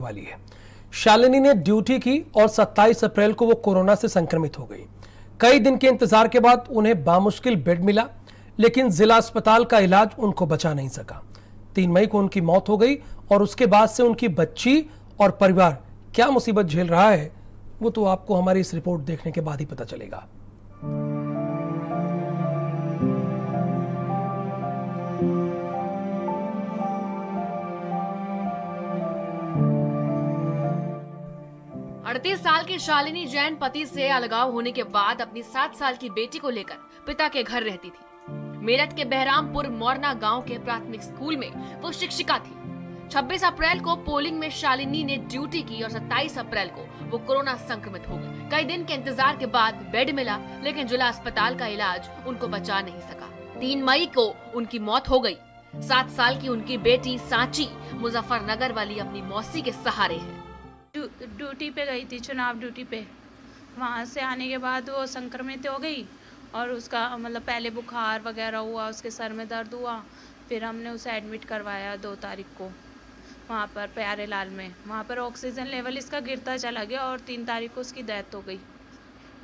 वाली है। शालिनी ने ड्यूटी की और 27 अप्रैल को वो कोरोना से संक्रमित हो गई। कई दिन के इंतजार के बाद उन्हें बामुश्किल बेड मिला, लेकिन जिला अस्पताल का इलाज उनको बचा नहीं सका। 3 मई को उनकी मौत हो गई और उसके बाद से उनकी बच्ची और परिवार क्या मुसीबत झेल रहा है, वो तो आपको हमारी इस रिपोर्ट देखने के बाद ही पता चलेगा। अड़तीस साल की शालिनी जैन पति से अलगाव होने के बाद अपनी 7 साल की बेटी को लेकर पिता के घर रहती थी। मेरठ के बहरामपुर मोरना गांव के प्राथमिक स्कूल में वो शिक्षिका थी। 26 अप्रैल को पोलिंग में शालिनी ने ड्यूटी की और 27 अप्रैल को वो कोरोना संक्रमित हो गई। कई दिन के इंतजार के बाद बेड मिला, लेकिन जिला अस्पताल का इलाज उनको बचा नहीं सका। 3 मई को उनकी मौत हो गई। 7 साल की उनकी बेटी सांची मुजफ्फरनगर वाली अपनी मौसी के सहारे है। ड्यूटी पे गई थी, चुनाव ड्यूटी पे। वहाँ से आने के बाद वो संक्रमित हो गई और उसका मतलब पहले बुखार वगैरह हुआ, उसके सर में दर्द हुआ। फिर हमने उसे एडमिट करवाया 2 तारीख को वहाँ पर प्यारेलाल में। वहाँ पर ऑक्सीजन लेवल इसका गिरता चला गया और 3 तारीख को उसकी डेथ हो गई।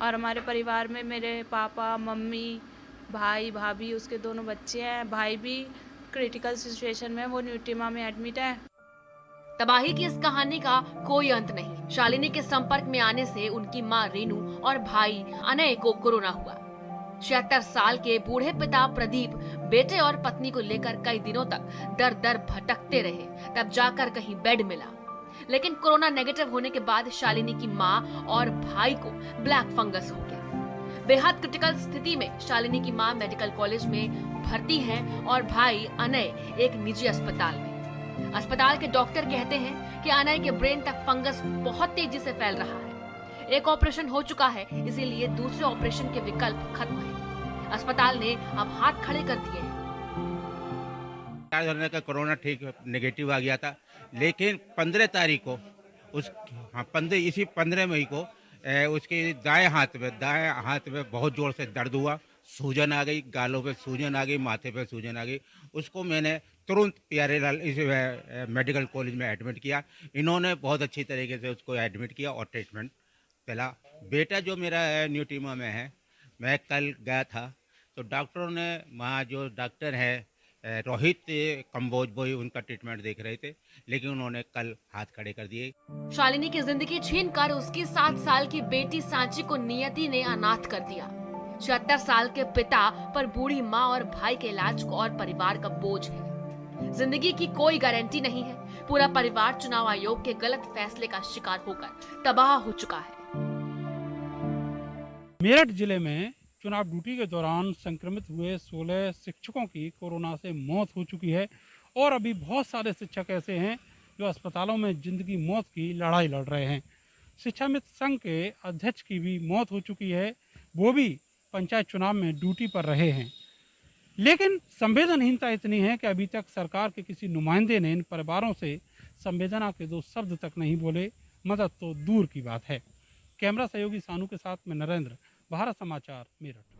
और हमारे परिवार में मेरे पापा, मम्मी, भाई, भाभी, उसके 2 बच्चे हैं। भाई भी क्रिटिकल सिचुएशन में, वो न्यूट्रिमा में एडमिट है। तबाही की इस कहानी का कोई अंत नहीं। शालिनी के संपर्क में आने से उनकी मां रेनू और भाई अनय को कोरोना हुआ। 76 साल के बूढ़े पिता प्रदीप बेटे और पत्नी को लेकर कई दिनों तक दर दर भटकते रहे, तब जाकर कहीं बेड मिला। लेकिन कोरोना नेगेटिव होने के बाद शालिनी की मां और भाई को ब्लैक फंगस हो गया। बेहद क्रिटिकल स्थिति में शालिनी की मां मेडिकल कॉलेज में भर्ती है और भाई अनय एक निजी अस्पताल में। अस्पताल के डॉक्टर कहते हैं कि अनय के ब्रेन तक फंगस बहुत तेजी से फैल रहा है। एक ऑपरेशन हो चुका है, इसीलिए दूसरे ऑपरेशन के विकल्प खत्म है। अस्पताल ने अब हाथ खड़े कर दिए हैं। का कोरोना ठीक नेगेटिव आ गया था, लेकिन 15 तारीख को इसी 15 मई को उसके दाएं हाथ में बहुत जोर से दर्द हुआ, सूजन आ गई, गालों पे सूजन आ गई, माथे पे सूजन आ गई। उसको मैंने तुरंत प्यारेलाल इस मेडिकल कॉलेज में एडमिट किया। इन्होंने बहुत अच्छी तरीके से उसको एडमिट किया और ट्रीटमेंट पहला। बेटा जो मेरा न्यूट्रिमा में है, मैं कल गया था तो डॉक्टरों ने, वहाँ जो डॉक्टर है रोहित कंबोज बोई, उनका ट्रीटमेंट देख रहे थे, लेकिन उन्होंने कल हाथ खड़े कर दिए। शालिनी की जिंदगी छीन कर उसकी 7 साल की बेटी सांची को नियति ने अनाथ कर दिया। 76 साल के पिता पर बूढ़ी माँ और भाई के इलाज को और परिवार का बोझ है। जिंदगी की कोई गारंटी नहीं है। पूरा परिवार चुनाव आयोग के गलत फैसले का शिकार होकर तबाह हो चुका है। मेरठ जिले में चुनाव ड्यूटी के दौरान संक्रमित हुए 16 शिक्षकों की कोरोना से मौत हो चुकी है और अभी बहुत सारे शिक्षक ऐसे हैं जो अस्पतालों में जिंदगी मौत की लड़ाई लड़ रहे हैं। शिक्षामित्र संघ के अध्यक्ष की भी मौत हो चुकी है, वो भी पंचायत चुनाव में ड्यूटी पर रहे हैं। लेकिन संवेदनहीनता इतनी है कि अभी तक सरकार के किसी नुमाइंदे ने इन परिवारों से संवेदना के 2 शब्द तक नहीं बोले, मदद तो दूर की बात है। कैमरा सहयोगी सानू के साथ में नरेंद्र, भारत समाचार, मेरठ।